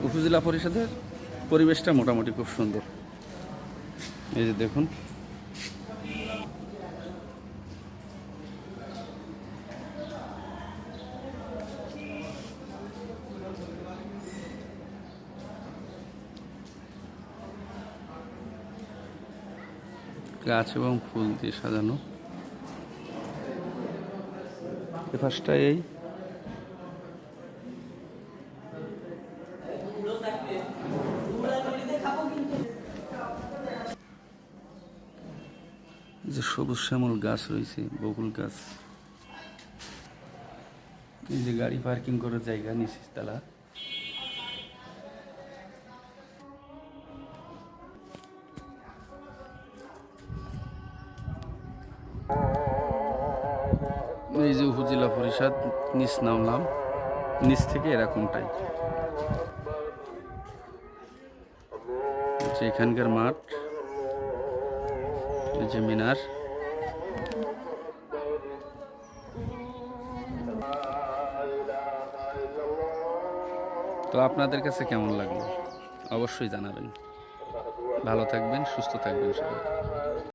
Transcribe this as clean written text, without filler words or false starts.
উপজেলা পরিষদের পরিবেশটা মোটামুটি খুব সুন্দর। এই যে দেখুন, গাছ এবং ফুল দিয়ে সাজানো। এ পাশটা এই যে সবুজ শ্যামল গাছ রয়েছে, বকুল গাছ। এই যে গাড়ি পার্কিং করার জায়গা, নিচের তলা। এই যে উপজেলা পরিষদ, নিচ নামলাম, নিচ থেকে এরকমটাই যে এখানকার মাঠ, এই যে মিনার। তো আপনাদের কাছে কেমন লাগলো অবশ্যই জানাবেন। ভালো থাকবেন, সুস্থ থাকবেন সবাই।